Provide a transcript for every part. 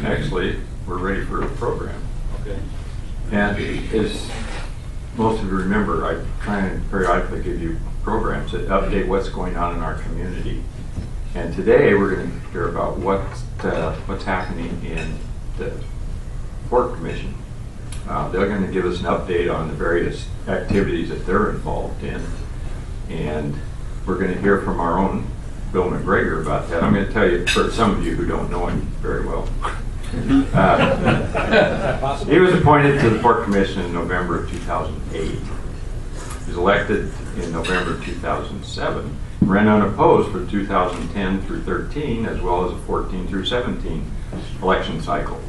Actually, we're ready for a program. Okay. And as most of you remember, I try and periodically give you programs that update what's going on in our community. And today we're going to hear about what's happening in the Port Commission. They're going to give us an update on the various activities that they're involved in. And we're going to hear from our own Bill McGregor about that. I'm going to tell you, for some of you who don't know him very well, he was appointed to the Port Commission in November of 2008. He was elected in November of 2007, ran unopposed for 2010 through 13, as well as a 14 through 17 election cycle.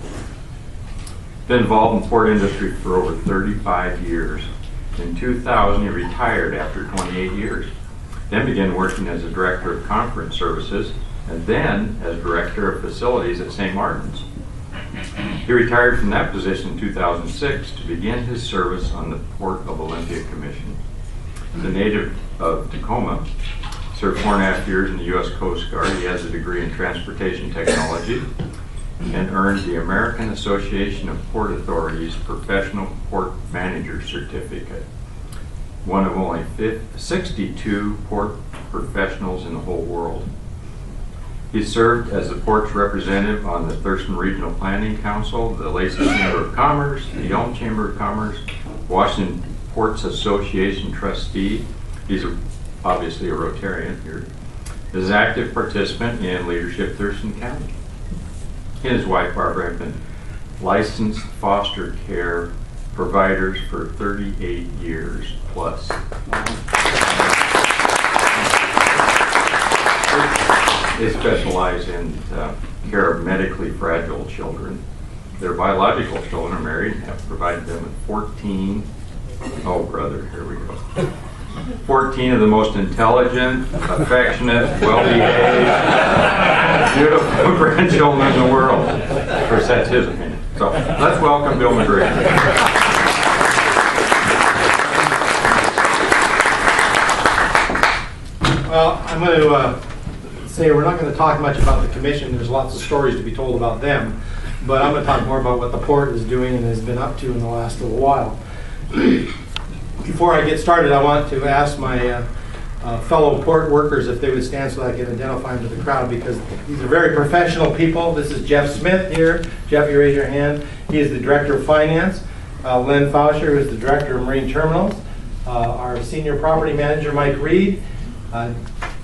Been involved in port industry for over 35 years. In 2000, he retired after 28 years. Then began working as a director of conference services, and then as director of facilities at St. Martin's. He retired from that position in 2006 to begin his service on the Port of Olympia Commission. The native of Tacoma, served 4.5 years in the U.S. Coast Guard. He has a degree in transportation technology and earned the American Association of Port Authorities Professional Port Manager Certificate, one of only 62 port professionals in the whole world. He served as the port's representative on the Thurston Regional Planning Council, the Lacey Chamber of Commerce, the Elm Chamber of Commerce, Washington Ports Association trustee. He's obviously a Rotarian here. Is an active participant in Leadership Thurston County. He and his wife Barbara have been licensed foster care providers for 38 years plus. They specialize in care of medically fragile children. Their biological children are married and have provided them with 14, oh brother, here we go. 14 of the most intelligent, affectionate, well-behaved, beautiful grandchildren in the world. Of course, that's his opinion. So let's welcome Bill McGregor. Well, I'm going to say we're not going to talk much about the commission. There's lots of stories to be told about them, but I'm going to talk more about what the port is doing and has been up to in the last little while. Before I get started, I want to ask my fellow port workers if they would stand so that I can identify them to the crowd, because these are very professional people. This is Jeff Smith here. Jeff, you raise your hand. He is the Director of Finance. Len Fauscher, who is the Director of Marine Terminals. Our Senior Property Manager, Mike Reed.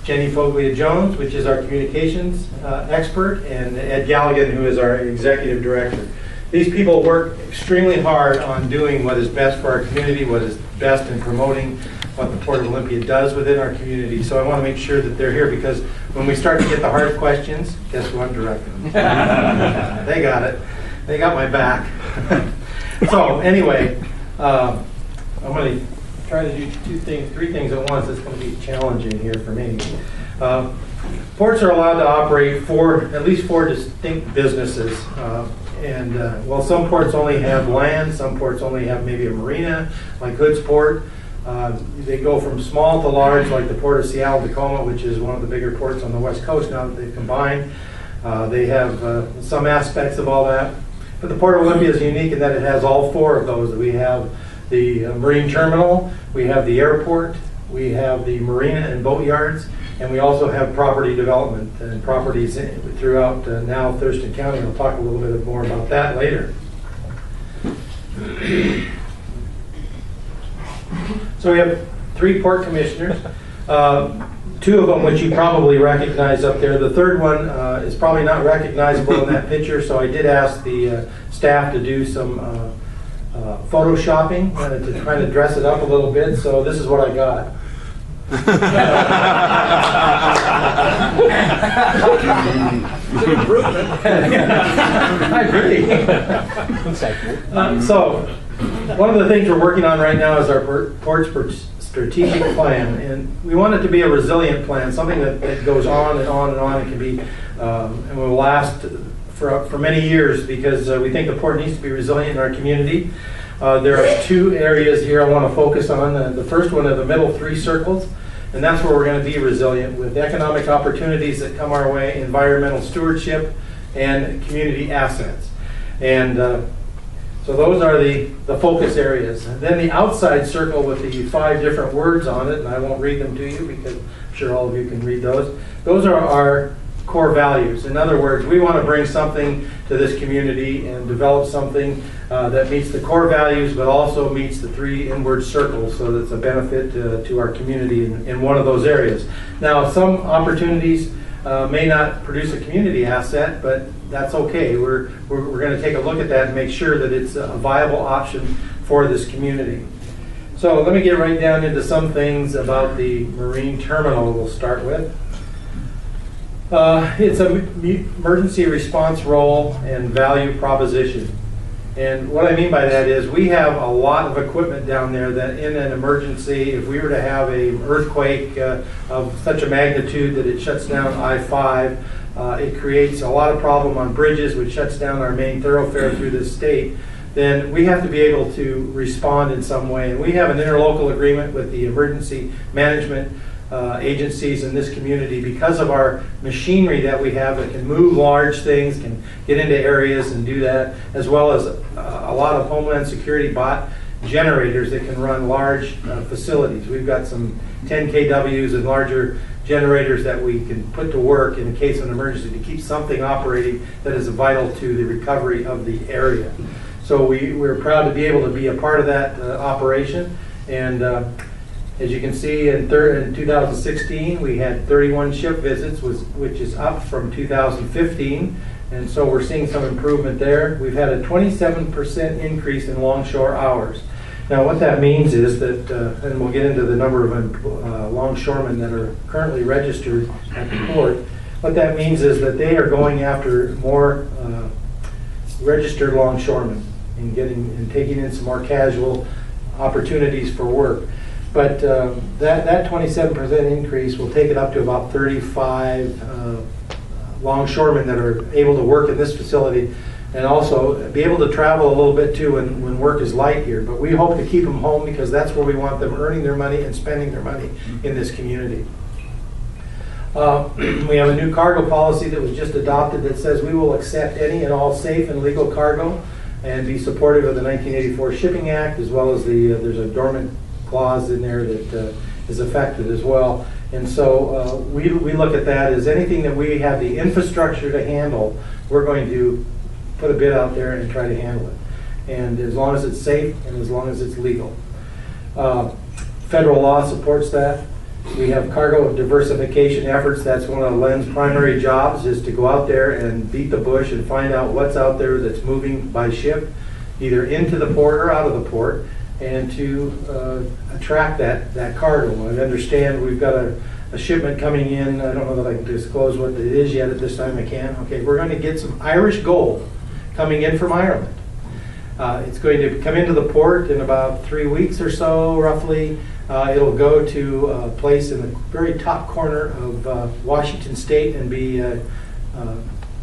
Jenny Foglia-Jones, which is our Communications expert, and Ed Galligan, who is our Executive Director. These people work extremely hard on doing what is best for our community, what is best in promoting what the Port of Olympia does within our community. So I want to make sure that they're here, because when we start to get the hard questions, guess who I'm directing them? They got it. They got my back. So anyway, I'm going to try to do three things at once. It's going to be challenging here for me. Ports are allowed to operate at least four distinct businesses. While some ports only have land, some ports only have maybe a marina, like Hood's Port. They go from small to large, like the Port of Seattle-Tacoma, which is one of the bigger ports on the West Coast now that they've combined. They have some aspects of all that. But the Port of Olympia is unique in that it has all four of those. We have the marine terminal, we have the airport, we have the marina and boat yards, and we also have property development and properties throughout now Thurston County. I'll talk a little bit more about that later. So we have three port commissioners, two of them which you probably recognize up there. The third one is probably not recognizable in that picture, so I did ask the staff to do some photoshopping to try to dress it up a little bit. So this is what I got. I agree. So one of the things we're working on right now is our port's strategic plan, and we want it to be a resilient plan, something that goes on and on and on. It can be and will last for many years, because we think the port needs to be resilient in our community. There are two areas here I want to focus on. The first one are the middle three circles, and that's where we're going to be resilient with economic opportunities that come our way, environmental stewardship, and community assets. And so those are the focus areas. And then the outside circle with the 5 different words on it, and I won't read them to you because I'm sure all of you can read those. Those are our core values. In other words, we want to bring something to this community and develop something that meets the core values, but also meets the 3 inward circles, so that it's a benefit to our community in one of those areas. Now, some opportunities may not produce a community asset, but that's okay. We're going to take a look at that and make sure that it's a viable option for this community. So let me get right down into some things about the marine terminal we'll start with. It's an emergency response role and value proposition. And what I mean by that is we have a lot of equipment down there that in an emergency, if we were to have an earthquake of such a magnitude that it shuts down I-5, it creates a lot of problem on bridges, which shuts down our main thoroughfare through this state, then we have to be able to respond in some way. And we have an interlocal agreement with the emergency management agencies in this community because of our machinery that we have that can move large things, can get into areas and do that, as well as a lot of Homeland Security bought generators that can run large facilities. We've got some 10 kWs and larger generators that we can put to work in case of an emergency to keep something operating that is vital to the recovery of the area. So we're proud to be able to be a part of that operation. And as you can see, in 2016, we had 31 ship visits, which is up from 2015. And so we're seeing some improvement there. We've had a 27% increase in longshore hours. Now what that means is that, and we'll get into the number of longshoremen that are currently registered at the port, what that means is that they are going after more registered longshoremen and taking in some more casual opportunities for work. But that 27% increase will take it up to about 35 longshoremen that are able to work in this facility, and also be able to travel a little bit too when work is light here. But we hope to keep them home because that's where we want them earning their money and spending their money in this community. We have a new cargo policy that was just adopted that says we will accept any and all safe and legal cargo and be supportive of the 1984 Shipping Act, as well as there's a dormant clause in there that is affected as well. And so we look at that as anything that we have the infrastructure to handle, we're going to put a bid out there and try to handle it. And as long as it's safe and as long as it's legal. Federal law supports that. We have cargo diversification efforts. That's one of Len's primary jobs, is to go out there and beat the bush and find out what's out there that's moving by ship, either into the port or out of the port, and to attract that cargo. I understand we've got a shipment coming in. I don't know that I can disclose what it is yet at this time. I can. Okay, we're going to get some Irish gold coming in from Ireland. It's going to come into the port in about 3 weeks or so, roughly. It'll go to a place in the very top corner of Washington State and be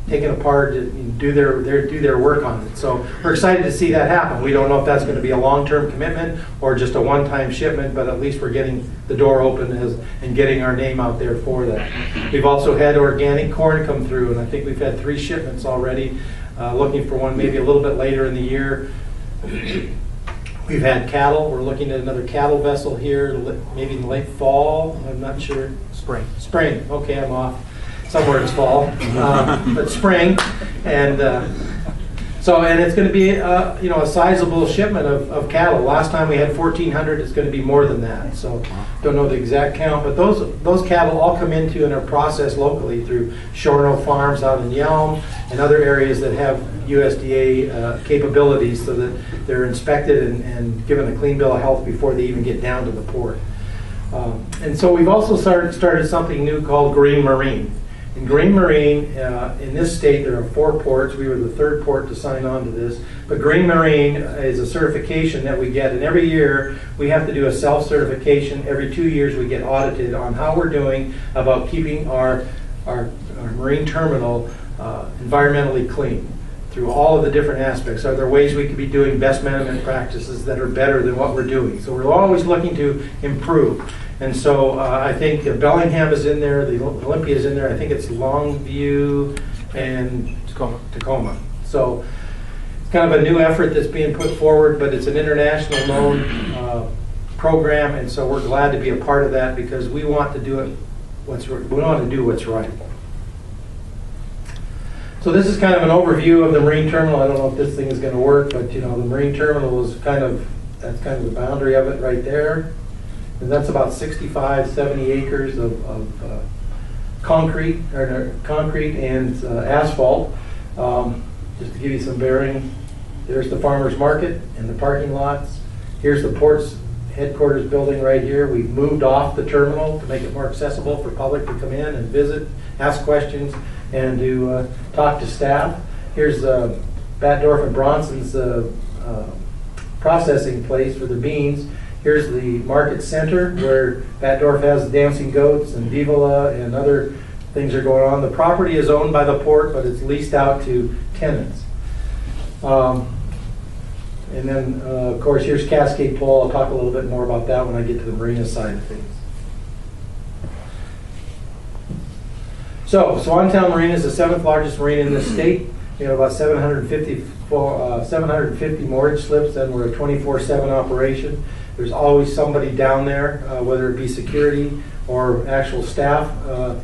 taken apart and do their work on it. So we're excited to see that happen. We don't know if that's going to be a long-term commitment or just a one-time shipment, but at least we're getting the door open and getting our name out there for that. We've also had organic corn come through, and I think we've had 3 shipments already. Looking for one maybe a little bit later in the year. We've had cattle. We're looking at another cattle vessel here, maybe in the late fall. I'm not sure. Spring. Spring. Okay, I'm off. Somewhere it's fall, but spring, and and it's going to be a sizable shipment of cattle. Last time we had 1,400. It's going to be more than that. So don't know the exact count, but those cattle all come into and are processed locally through Shorno Farms out in Yelm and other areas that have USDA capabilities, so that they're inspected and given a clean bill of health before they even get down to the port. And so we've also started something new called Green Marine. In Green Marine, in this state, there are 4 ports. We were the 3rd port to sign on to this. But Green Marine is a certification that we get, and every year we have to do a self-certification. Every 2 years we get audited on how we're doing about keeping our marine terminal environmentally clean through all of the different aspects. Are there ways we could be doing best management practices that are better than what we're doing? So we're always looking to improve. And so I think Bellingham is in there, the Olympia is in there. I think it's Longview and Tacoma. So it's kind of a new effort that's being put forward, but it's an international known program, and so we're glad to be a part of that because we want to do it we want to do what's right. So this is kind of an overview of the marine terminal. I don't know if this thing is going to work, but you know, the marine terminal is that's kind of the boundary of it right there. And that's about 65, 70 acres of concrete and asphalt. Just to give you some bearing, there's the farmer's market and the parking lots. Here's the port's headquarters building right here. We've moved off the terminal to make it more accessible for public to come in and visit, ask questions, and to talk to staff. Here's Batdorf and Bronson's processing place for the beans. Here's the market center where Batdorf has dancing goats and Vivala and other things are going on. The property is owned by the port, but it's leased out to tenants. And then, of course, here's Cascade Pole. I'll talk a little bit more about that when I get to the marina side of things. So, Swantown Marina is the 7th largest marina in the state. We have about 750 mooring slips, and we're a 24/7 operation. There's always somebody down there, whether it be security or actual staff,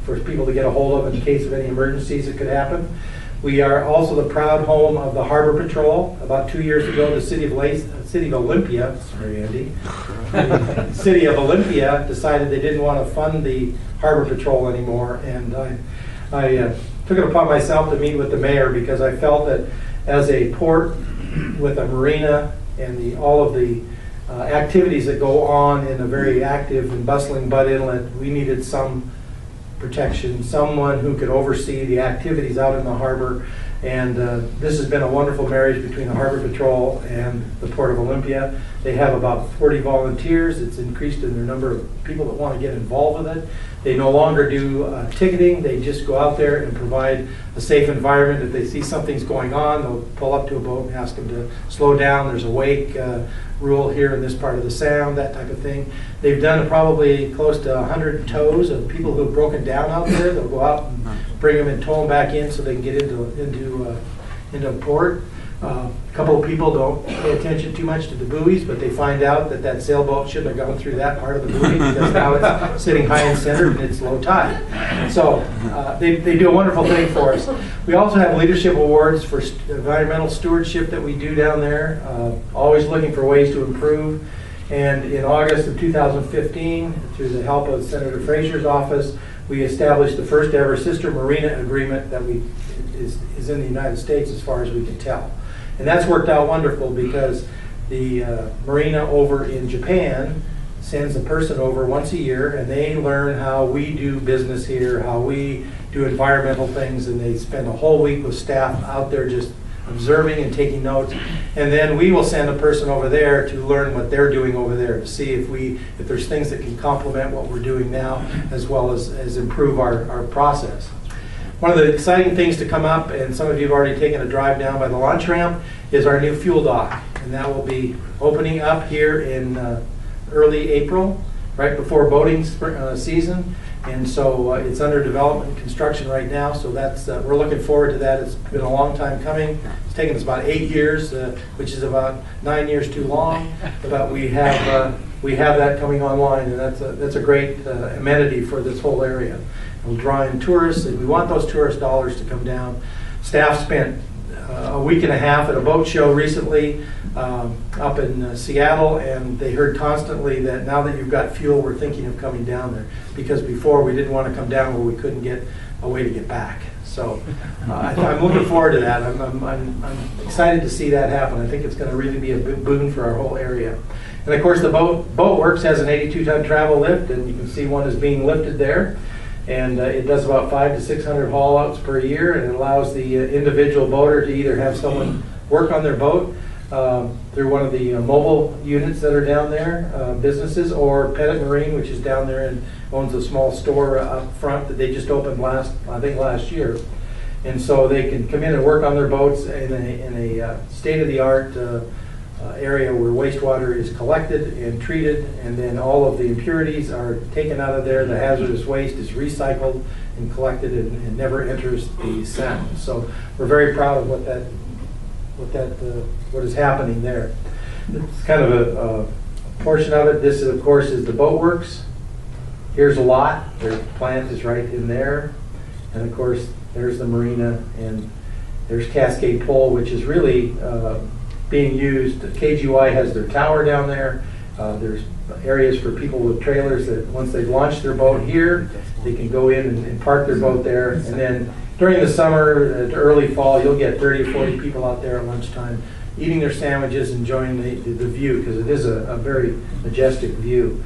for people to get a hold of in case of any emergencies that could happen. We are also the proud home of the Harbor Patrol. About 2 years ago, the city of Olympia, sorry Andy, the city of Olympia decided they didn't want to fund the Harbor Patrol anymore, and I took it upon myself to meet with the mayor because I felt that as a port with a marina and all of the activities that go on in a very active and bustling Bud Inlet, we needed some protection, someone who could oversee the activities out in the harbor. And this has been a wonderful marriage between the Harbor Patrol and the Port of Olympia. They have about 40 volunteers. It's increased in their number of people that want to get involved with it. They no longer do ticketing. They just go out there and provide a safe environment. If they see something's going on, they'll pull up to a boat and ask them to slow down. There's a wake rule here in this part of the sound, that type of thing. They've done probably close to 100 tows of people who have broken down out there. They'll go out and bring them and tow them back in so they can get into port. A couple of people don't pay attention too much to the buoys, but they find out that sailboat shouldn't have gone through that part of the buoy because now it's sitting high and centered and it's low tide. So they do a wonderful thing for us. We also have leadership awards for environmental stewardship that we do down there, always looking for ways to improve. And in August of 2015, through the help of Senator Fraser's office, we established the first ever sister marina agreement that is in the United States as far as we can tell. And that's worked out wonderful because the marina over in Japan sends a person over once a year and they learn how we do business here, how we do environmental things, and they spend a whole week with staff out there just observing and taking notes. And then we will send a person over there to learn what they're doing over there, to see if there's things that can complement what we're doing now, as well as improve our process. One of the exciting things to come up, and some of you have already taken a drive down by the launch ramp, is our new fuel dock. And that will be opening up here in early April, right before boating season. And so it's under development and construction right now, so that's we're looking forward to that. It's been a long time coming. It's taken us about 8 years, which is about 9 years too long, but we have that coming online, and that's a great amenity for this whole area. We'll draw in tourists, and we want those tourist dollars to come down. Staff spent a week and a half at a boat show recently up in Seattle, and they heard constantly that now that you've got fuel, we're thinking of coming down there, because before we didn't want to come down where we couldn't get a way to get back. So I'm looking forward to that. I'm excited to see that happen. I think it's going to really be a boon for our whole area. And of course, the Boatworks has an 82-ton travel lift, and you can see one is being lifted there. And it does about 500 to 600 haul outs per year, and it allows the individual boater to either have someone work on their boat through one of the mobile units that are down there, businesses, or Pettit Marine, which is down there and owns a small store up front that they just opened last year. And so they can come in and work on their boats in a state-of-the-art area where wastewater is collected and treated, and then all of the impurities are taken out of there. The hazardous waste is recycled and collected and never enters the sound. So we're very proud of what is happening there. It's kind of a portion of it. This, of course, is the boat works. Here's a lot. Their plant is right in there. And of course, there's the marina, and there's Cascade Pole, which is really being used. KGY has their tower down there. There's areas for people with trailers that once they've launched their boat here, they can go in and park their boat there. And then during the summer to early fall, you'll get 30 or 40 people out there at lunchtime eating their sandwiches, enjoying the view, because it is a very majestic view.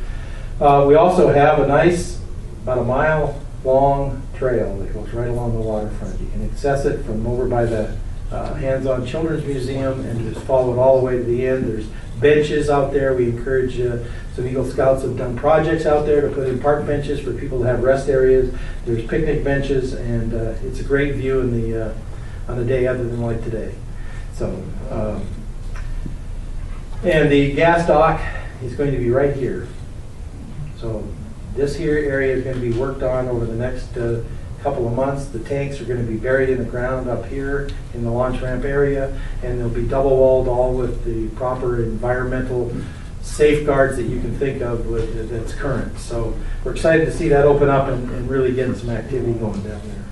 We also have a nice, about a mile long trail that goes right along the waterfront. You can access it from over by the Hands-On Children's Museum and just follow it all the way to the end. There's benches out there. We encourage, some Eagle Scouts have done projects out there to put in park benches for people to have rest areas. There's picnic benches, and it's a great view on the day other than like today. So, and the gas dock is going to be right here. So this here area is going to be worked on over the next couple of months. The tanks are going to be buried in the ground up here in the launch ramp area, and they'll be double walled, all with the proper environmental safeguards that you can think of that's current. So we're excited to see that open up and really getting some activity going down there.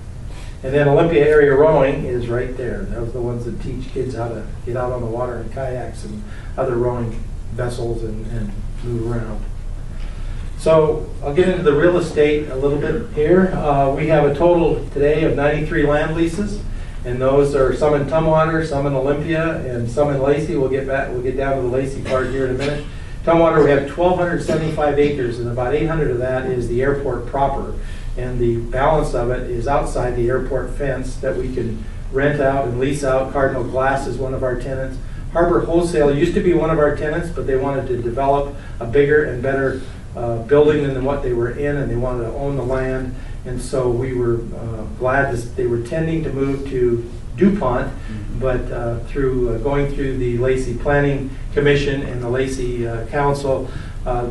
And then Olympia area rowing is right there. Those are the ones that teach kids how to get out on the water in kayaks and other rowing vessels and move around. So I'll get into the real estate a little bit here. We have a total today of 93 land leases, and those are some in Tumwater, some in Olympia, and some in Lacey. We'll get down to the Lacey part here in a minute. Tumwater, we have 1,275 acres, and about 800 of that is the airport proper, and the balance of it is outside the airport fence that we can rent out and lease out. Cardinal Glass is one of our tenants. Harbor Wholesale used to be one of our tenants, but they wanted to develop a bigger and better building than what they were in, and they wanted to own the land, and so we were glad that they were tending to move to DuPont, but through going through the Lacey Planning Commission and the Lacey Council,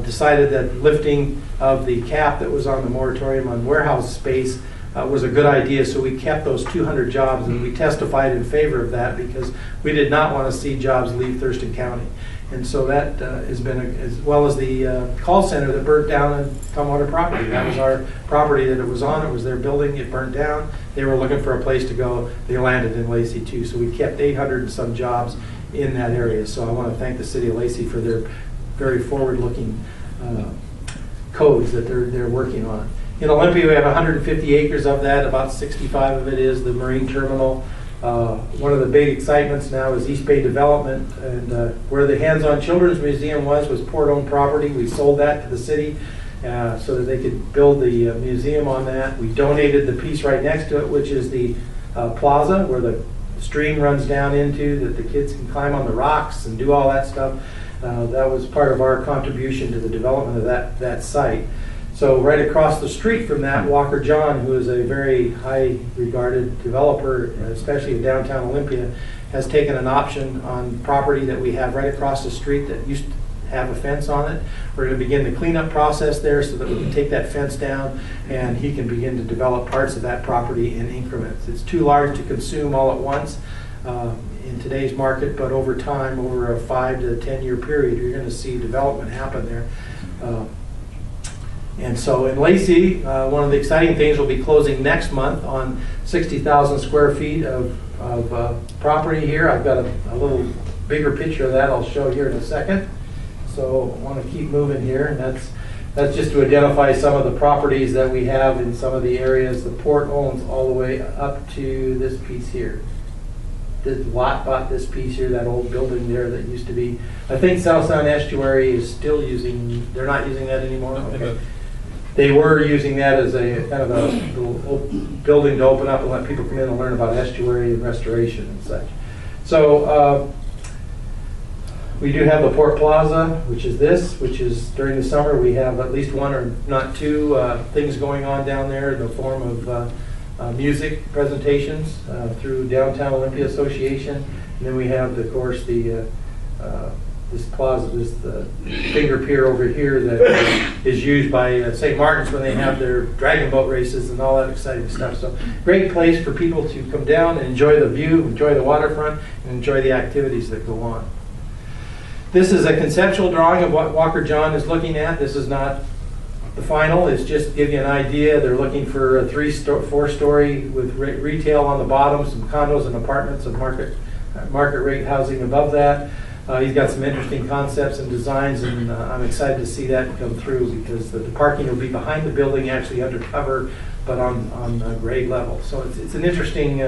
decided that lifting of the cap that was on the moratorium on warehouse space was a good idea, so we kept those 200 jobs, and we testified in favor of that because we did not want to see jobs leave Thurston County. And so that has been, as well as the call center that burnt down in Tumwater property. That was our property that it was on. It was their building. It burnt down. They were looking for a place to go. They landed in Lacey too. So we kept 800 and some jobs in that area. So I want to thank the city of Lacey for their very forward-looking codes that they're working on. In Olympia, we have 150 acres of that. About 65 of it is the marine terminal. One of the big excitements now is East Bay Development, and where the Hands-On Children's Museum was port-owned property. We sold that to the city so that they could build the museum on that. We donated the piece right next to it, which is the plaza where the stream runs down into, that the kids can climb on the rocks and do all that stuff. That was part of our contribution to the development of that site. So right across the street from that, Walker John, who is a very high regarded developer, especially in downtown Olympia, has taken an option on property that we have right across the street that used to have a fence on it. We're going to begin the cleanup process there so that we can take that fence down, and he can begin to develop parts of that property in increments. It's too large to consume all at once in today's market, but over time, over a 5 to 10 year period, you're going to see development happen there. And so in Lacey, one of the exciting things will be closing next month on 60,000 square feet of property here. I've got a little bigger picture of that I'll show here in a second. So I want to keep moving here, and that's just to identify some of the properties that we have in some of the areas. The port owns all the way up to this piece here. This lot bought this piece here, that old building there that used to be, I think South Sound Estuary is still using, they're not using that anymore? Okay. They were using that as a kind of a little building to open up and let people come in and learn about estuary and restoration and such. So we do have the Port Plaza, which is this, which is during the summer we have at least one or not two things going on down there in the form of music presentations through Downtown Olympia Association. And then we have, of course, the this plaza, this finger pier over here that is used by St. Martin's when they have their dragon boat races and all that exciting stuff. So great place for people to come down and enjoy the view, enjoy the waterfront, and enjoy the activities that go on. This is a conceptual drawing of what Walker John is looking at. This is not the final. It's just to give you an idea. They're looking for a 4-story with retail on the bottom, some condos and apartments of market rate housing above that. He's got some interesting concepts and designs, and I'm excited to see that come through because the parking will be behind the building, actually undercover, but on grade level. So it's an interesting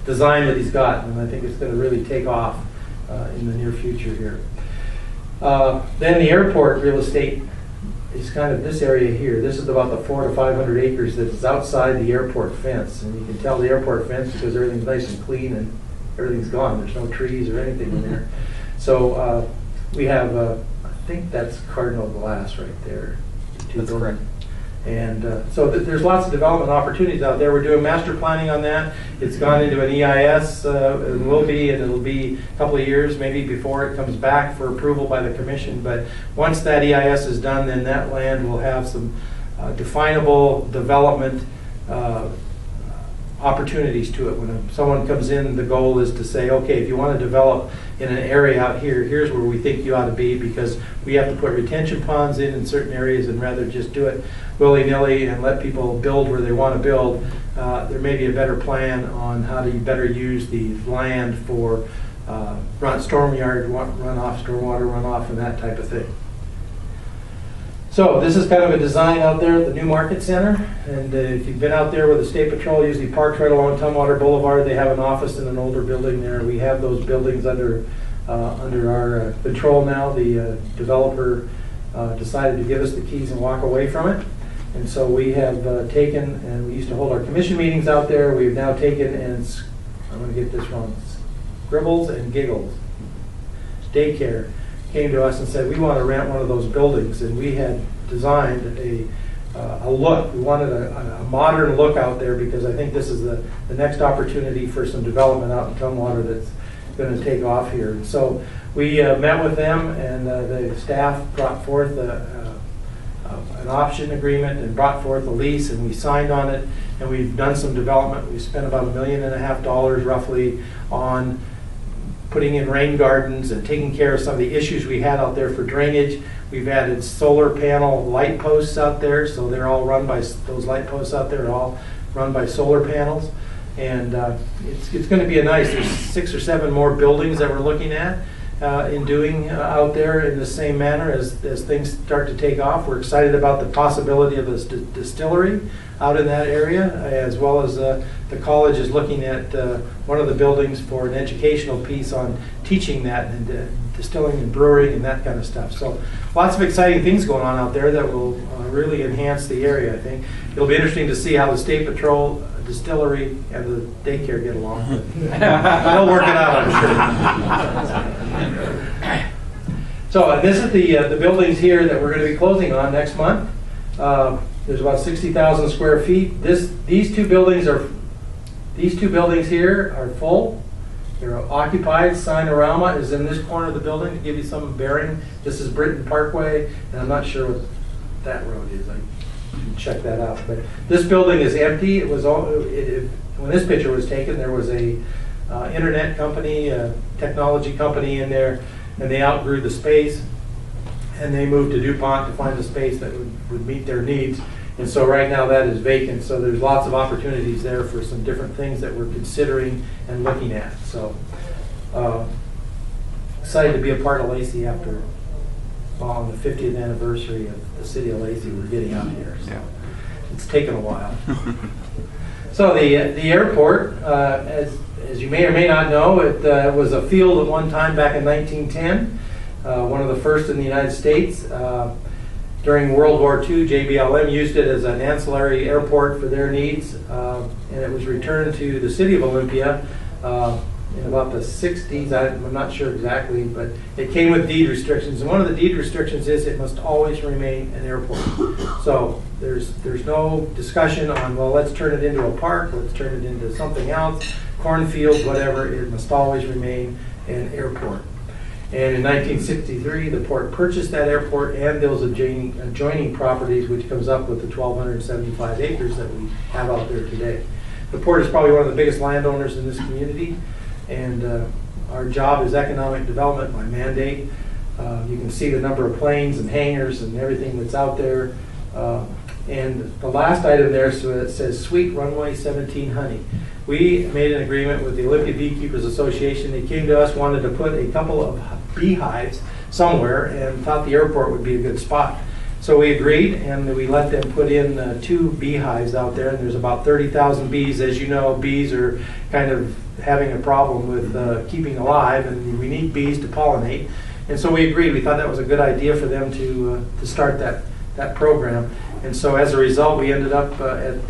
design that he's got, and I think it's going to really take off in the near future here. Then the airport real estate is kind of this area here. This is about the 400 to 500 acres that is outside the airport fence, and you can tell the airport fence because everything's nice and clean and everything's gone. There's no trees or anything in there. So we have, I think that's Cardinal Glass right there. That's correct. And so there's lots of development opportunities out there. We're doing master planning on that. It's gone into an EIS, and will be, and it'll be a couple of years maybe before it comes back for approval by the commission. But once that EIS is done, then that land will have some definable development opportunities to it. When someone comes in, the goal is to say, okay, if you want to develop in an area out here, here's where we think you ought to be, because we have to put retention ponds in certain areas, and rather just do it willy-nilly and let people build where they want to build. There may be a better plan on how to better use the land for storm yard runoff, stormwater runoff, and that type of thing. So this is kind of a design out there at the New Market Center, and if you've been out there with the State Patrol, usually parks right along Tumwater Boulevard. They have an office in an older building there. We have those buildings under our control now. The developer decided to give us the keys and walk away from it, and so we have taken, and we used to hold our commission meetings out there. We've now taken, and I'm going to get this wrong, Scribbles and Giggles Daycare came to us and said, we want to rent one of those buildings, and we had designed a look. We wanted a modern look out there, because I think this is the next opportunity for some development out in Tumwater that's going to take off here. And so we met with them, and the staff brought forth an option agreement and brought forth a lease, and we signed on it, and we've done some development. We spent about $1.5 million roughly on putting in rain gardens and taking care of some of the issues we had out there for drainage. We've added solar panel light posts out there, so they're all run by, those light posts out there are all run by solar panels. And it's going to be there's 6 or 7 more buildings that we're looking at in doing out there in the same manner as things start to take off. We're excited about the possibility of a distillery out in that area, as well as the college is looking at one of the buildings for an educational piece on teaching that and distilling and brewing and that kind of stuff. So lots of exciting things going on out there that will really enhance the area, I think. It'll be interesting to see how the State Patrol, distillery, and the daycare get along. They'll work it out, I'm sure. So this is the buildings here that we're going to be closing on next month. There's about 60,000 square feet. These two buildings here are full. They're occupied. Signorama is in this corner of the building to give you some bearing. This is Britton Parkway, and I'm not sure what that road is. I can check that out. But this building is empty. It was when this picture was taken, there was a internet company, a technology company in there, and they outgrew the space, and they moved to DuPont to find a space that would meet their needs. And so right now that is vacant, so there's lots of opportunities there for some different things that we're considering and looking at. So excited to be a part of Lacey after on the 50th anniversary of the city of Lacey. We're getting out here, so it's taken a while. So the airport, as you may or may not know, it was a field at one time back in 1910, one of the first in the United States. During World War II, JBLM used it as an ancillary airport for their needs, and it was returned to the city of Olympia in about the 60s. I'm not sure exactly, but it came with deed restrictions. And one of the deed restrictions is it must always remain an airport. So there's no discussion on, well, let's turn it into a park, let's turn it into something else, cornfields, whatever. It must always remain an airport. And in 1963, the port purchased that airport and those adjoining properties, which comes up with the 1,275 acres that we have out there today. The port is probably one of the biggest landowners in this community, and our job is economic development by mandate. You can see the number of planes and hangars and everything that's out there. And the last item there, so it says Suite Runway 17 Honey. We made an agreement with the Olympia Beekeepers Association. They came to us, wanted to put a couple of beehives somewhere, and thought the airport would be a good spot. So we agreed, and we let them put in 2 beehives out there, and there's about 30,000 bees. As you know, bees are kind of having a problem with keeping alive, and we need bees to pollinate. And so we agreed. We thought that was a good idea for them to start that program. And so as a result, we ended up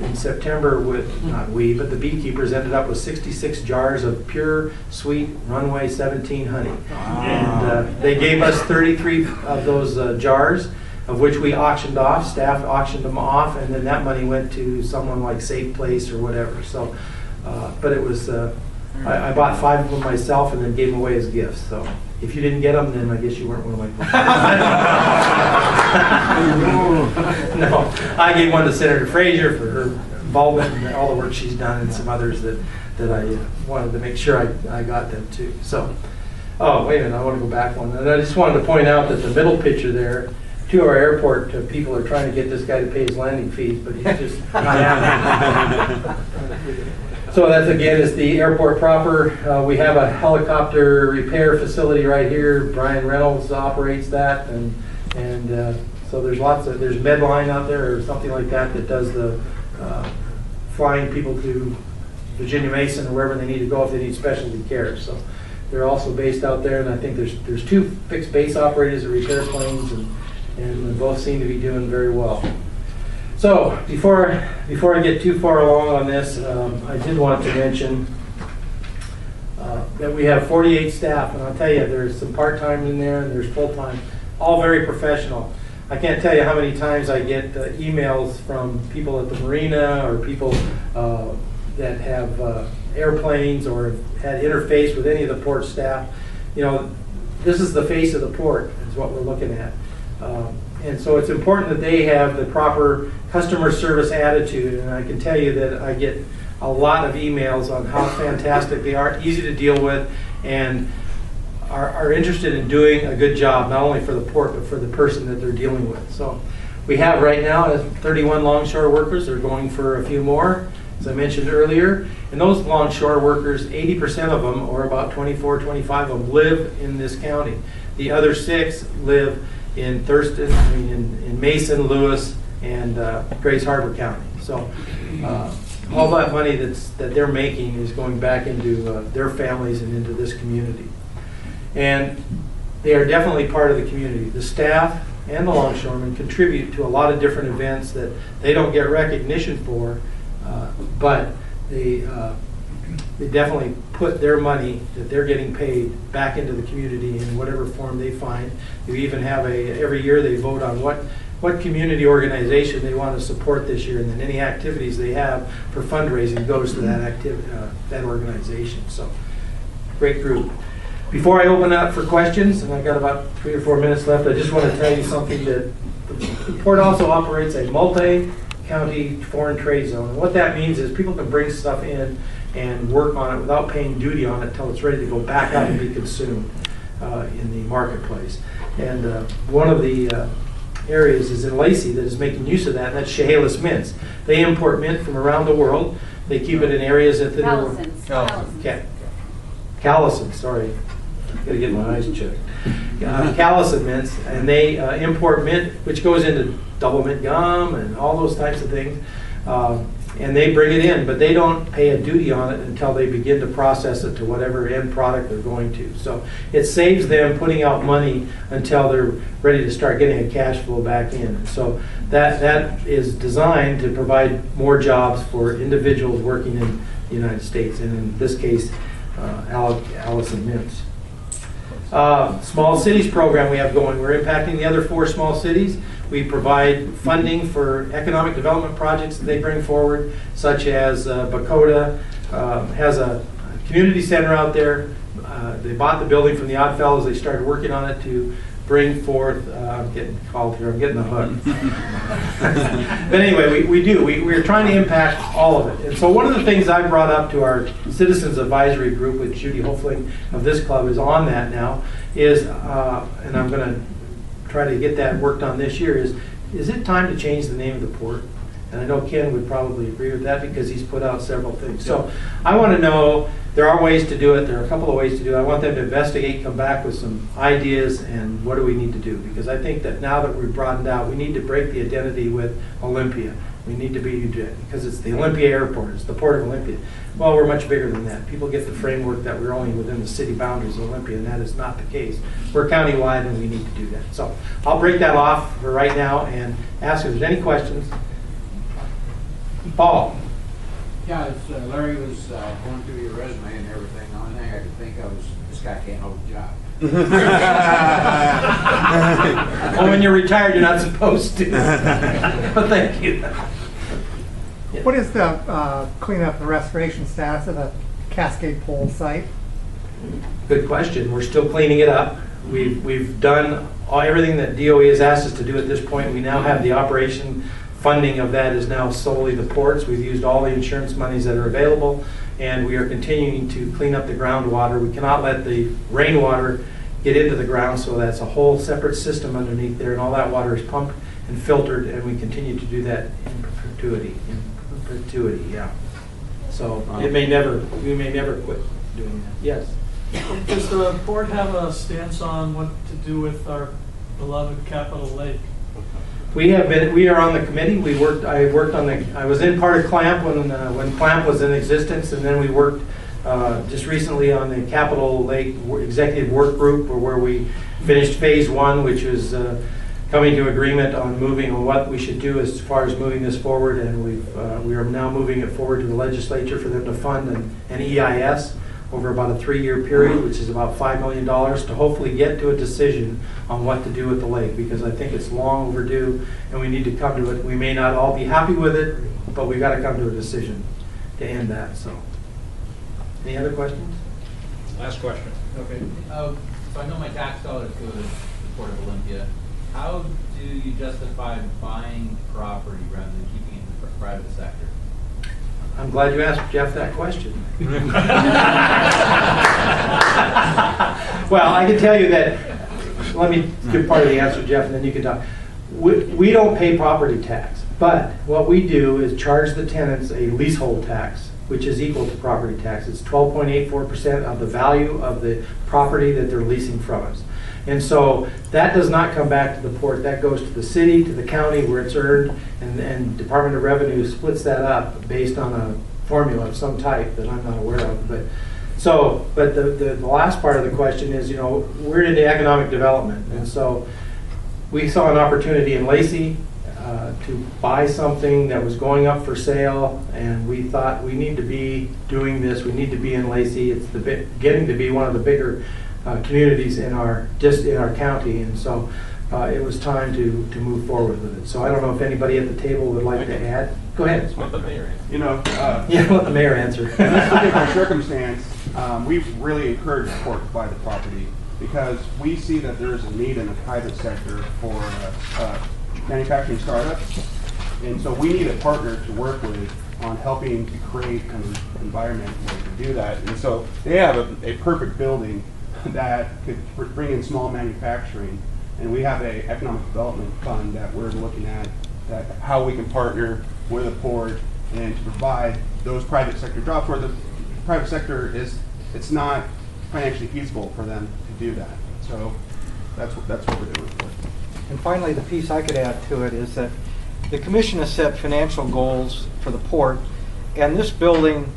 in September with, not we, but the beekeepers ended up with 66 jars of pure, sweet Runway 17 honey. Wow. And they gave us 33 of those jars, of which we auctioned off. Staff auctioned them off, and then that money went to someone like Safe Place or whatever. So, but it was, I bought 5 of them myself and then gave them away as gifts. So if you didn't get them, then I guess you weren't one of my clients. No, I gave one to Senator Frazier for her involvement in all the work she's done, and some others that I wanted to make sure I got them too. So, oh, wait a minute, I want to go back one. And I just wanted to point out that the middle picture there, 2 of our airport people are trying to get this guy to pay his landing fees, but he's just not having it. So that's, again, is the airport proper. We have a helicopter repair facility right here. Brian Reynolds operates that, and so there's there's Medline out there or something like that does the flying people to Virginia Mason or wherever they need to go if they need specialty care. So they're also based out there, and I think there's 2 fixed base operators that repair planes, and both seem to be doing very well. So before I get too far along on this, I did want to mention that we have 48 staff, and I'll tell you, there's some part-time in there and there's full-time, all very professional. I can't tell you how many times I get emails from people at the marina or people that have airplanes or have had interface with any of the port staff. You know, this is the face of the port, is what we're looking at. And so it's important that they have the proper customer service attitude, and I can tell you that I get a lot of emails on how fantastic they are, easy to deal with, and are interested in doing a good job, not only for the port, but for the person that they're dealing with. So we have right now 31 longshore workers. They're going for a few more, as I mentioned earlier. And those longshore workers, 80% of them, or about 24, 25 of them, live in this county. The other 6 live in Thurston, in Mason, Lewis, and Grace Harbor County. So all that money that they're making is going back into their families and into this community. And they are definitely part of the community. The staff and the longshoremen contribute to a lot of different events that they don't get recognition for, but they definitely put their money that they're getting paid back into the community in whatever form they find. You even have every year they vote on what community organization they want to support this year, and then any activities they have for fundraising goes to that organization. So, great group. Before I open up for questions, and I've got about 3 or 4 minutes left, I just want to tell you something that the port also operates a multi-county foreign trade zone. And what that means is people can bring stuff in and work on it without paying duty on it until it's ready to go back out and be consumed in the marketplace. And one of the areas is in Lacey that is making use of that, and that's Chehalis mints. They import mint from around the world. They keep it in areas that Callison, sorry. Gotta get my eyes checked. Callison mints, and they import mint, which goes into double mint gum and all those types of things. And they bring it in, but they don't pay a duty on it until they begin to process it to whatever end product they're going to. So it saves them putting out money until they're ready to start getting a cash flow back in. So that is designed to provide more jobs for individuals working in the United States, and in this case, Allison Mints. Small cities program we have going. We're impacting the other 4 small cities. We provide funding for economic development projects that they bring forward, such as Bakota has a community center out there. They bought the building from the Oddfellows. They started working on it to bring forth, I'm getting called here, I'm getting the hook. But anyway, we're trying to impact all of it. And so one of the things I brought up to our Citizens Advisory Group with Judy Hofling of this club is on that now, is, and I'm going to try to get that worked on this year, is it time to change the name of the port? And I know Ken would probably agree with that because he's put out several things. So I want to know, there are ways to do it. There are a couple of ways to do it. I want them to investigate, come back with some ideas, and what do we need to do? Because I think that now that we've broadened out, we need to break the identity with Olympia. We need to be, because it's the Olympia Airport, it's the Port of Olympia. Well, we're much bigger than that. People get the framework that we're only within the city boundaries of Olympia, and that is not the case. We're countywide, and we need to do that. So I'll break that off for right now and ask if there's any questions. Paul. Yeah, as Larry was going through your resume and everything on there, I could think this guy can't hold a job. Oh, when you're retired, you're not supposed to. But thank you. What is the cleanup and restoration status of the Cascade Pole site? Good question. We're still cleaning it up. We've done everything that DOE has asked us to do at this point. We now have the operation funding of that is now solely the ports. We've used all the insurance monies that are available, and we are continuing to clean up the groundwater. We cannot let the rainwater get into the ground, so that's a whole separate system underneath there, and all that water is pumped and filtered, and we continue to do that in perpetuity. In perpetuity, yeah. So we may never quit doing that. Yes. Does the board have a stance on what to do with our beloved Capitol Lake? We are on the committee. I was in part of CLAMP when CLAMP was in existence, and then we worked just recently on the Capitol Lake Executive Work Group, where we finished phase 1, which was coming to agreement on what we should do as far as moving this forward, and we are now moving it forward to the legislature for them to fund an EIS over about a 3-year period, which is about $5 million, to hopefully get to a decision on what to do with the lake, because I think it's long overdue and we need to come to it. We may not all be happy with it, but we've got to come to a decision to end that. So, any other questions? Last question. Okay. So I know my tax dollars go to the Port of Olympia. How do you justify buying property rather than keeping it in the private sector? I'm glad you asked Jeff that question. Well, I can tell you that, let me give part of the answer, Jeff, and then you can talk. We don't pay property tax, but what we do is charge the tenants a leasehold tax, which is equal to property tax. It's 12.84% of the value of the property that they're leasing from us. And so that does not come back to the port. That goes to the city, to the county where it's earned, and Department of Revenue splits that up based on a formula of some type that I'm not aware of. But the last part of the question is, we're into economic development. And so we saw an opportunity in Lacey to buy something that was going up for sale, and we thought we need to be doing this. We need to be in Lacey. It's getting to be one of the bigger communities in our county, and so it was time to move forward with it. So I don't know if anybody at the table would like to add. Go ahead. Let the mayor answer. Yeah, let the mayor answer. In this particular circumstance, we've really encouraged the port to buy the property because we see that there is a need in the private sector for manufacturing startups, and so we need a partner to work with on helping to create an environment where we can do that. And so they have a perfect building that could bring in small manufacturing, and we have an economic development fund that we're looking at how we can partner with the port and to provide those private sector jobs where the private sector it's not financially feasible for them to do that. So that's what we're doing. And finally, the piece I could add to it is that the commission has set financial goals for the port, and this building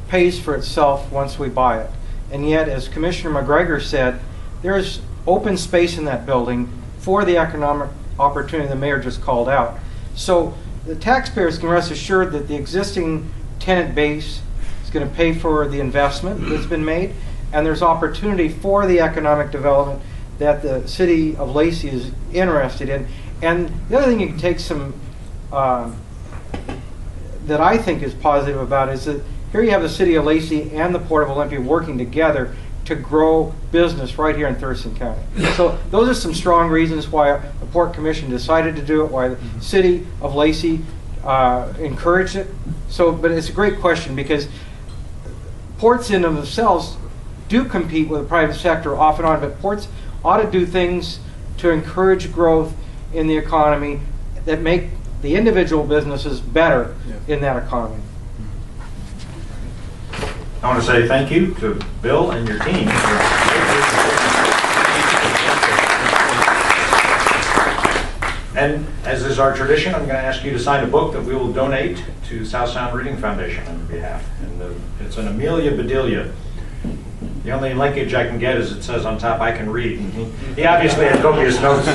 pays for itself once we buy it. And yet, as Commissioner McGregor said, there is open space in that building for the economic opportunity the mayor just called out. So the taxpayers can rest assured that the existing tenant base is going to pay for the investment that's been made, and there's opportunity for the economic development that the city of Lacey is interested in. And the other thing you can take some that I think is positive about is that here you have the city of Lacey and the Port of Olympia working together to grow business right here in Thurston County. So those are some strong reasons why the Port Commission decided to do it, why the city of Lacey encouraged it. So, but it's a great question, because ports in themselves do compete with the private sector off and on, but ports ought to do things to encourage growth in the economy that make the individual businesses better in that economy. I want to say thank you to Bill and your team. And as is our tradition, I'm going to ask you to sign a book that we will donate to South Sound Reading Foundation on your behalf. And it's an Amelia Bedelia. The only linkage I can get is it says on top, I can read. He obviously had copious notes.